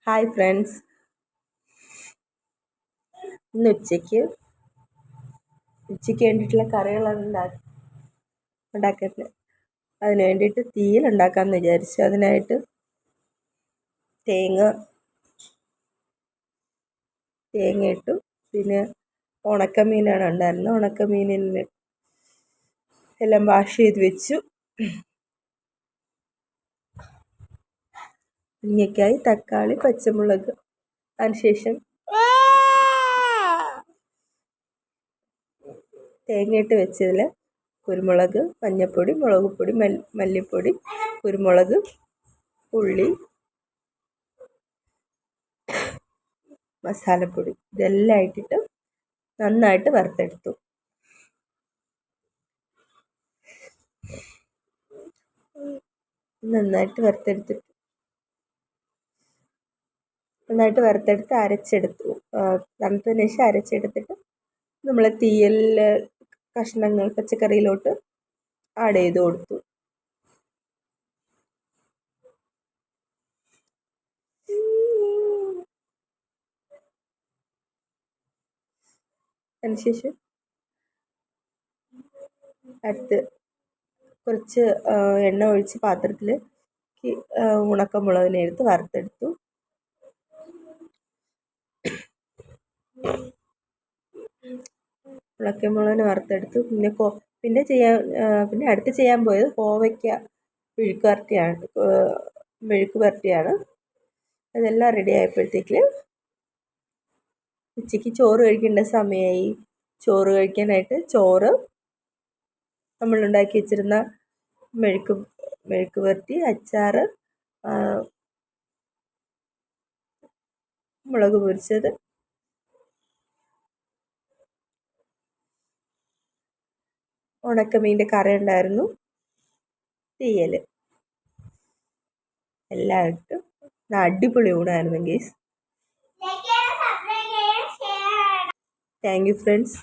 Hi friends, ഇന്ന് ഉച്ചയ്ക്ക് വേണ്ടിയിട്ടുള്ള കറികളാണ് ഉണ്ടാക്കുന്നത്. അതിന് വേണ്ടിയിട്ട് തീയൽ ഉണ്ടാക്കാമെന്ന് വിചാരിച്ചു. അതിനായിട്ട് തേങ്ങ ഇട്ടു. പിന്നെ ഉണക്കമീനാണ് ഉണ്ടായിരുന്നത്. ഉണക്കമീനിന് എല്ലാം വാഷ് ചെയ്ത് വെച്ചു. മുരിങ്ങയ്ക്കായി, തക്കാളി, പച്ചമുളക്, അതിനുശേഷം തേങ്ങയിട്ട് വെച്ചതിൽ കുരുമുളക്, മഞ്ഞൾപ്പൊടി, മുളക് പൊടി, മല്ലിപ്പൊടി, കുരുമുളക്, ഉള്ളി, മസാലപ്പൊടി ഇതെല്ലാം ഇട്ടിട്ട് നന്നായിട്ട് വറുത്തെടുത്തു. നന്നായിട്ട് വറുത്തെടുത്ത് അരച്ചെടുത്തു. തണുത്തതിന് ശേഷം അരച്ചെടുത്തിട്ട് നമ്മൾ തീയലിൽ കഷ്ണങ്ങൾ പച്ചക്കറിയിലോട്ട് ആഡ് ചെയ്ത് കൊടുത്തു. അതിനുശേഷം അടുത്ത് കുറച്ച് എണ്ണ ഒഴിച്ച് പാത്രത്തിൽ ഉണക്കമുളകിനെ എടുത്ത് വറുത്തെടുത്തു. ഉണക്കമുളകിനെ വറുത്തെടുത്തു. പിന്നെ അടുത്ത് ചെയ്യാൻ പോയത് കോവയ്ക്ക മെഴുക്ക് വരട്ടിയാണ്. അതെല്ലാം റെഡി ആയപ്പോഴത്തേക്ക് ഉച്ചയ്ക്ക് ചോറ് കഴിക്കേണ്ട സമയമായി. ചോറ് കഴിക്കാനായിട്ട് നമ്മൾ ഉണ്ടാക്കി വെച്ചിരുന്ന മെഴുക്ക് വരട്ടി, അച്ചാർ, മുളക് പൊരിച്ചത്, ഉണക്കമീൻ്റെ കറി ഉണ്ടായിരുന്നു, തീയൽ എല്ലാം ഇട്ട് അടിപൊളി ഊണായിരുന്നു ഗൈസ്. Thank you friends.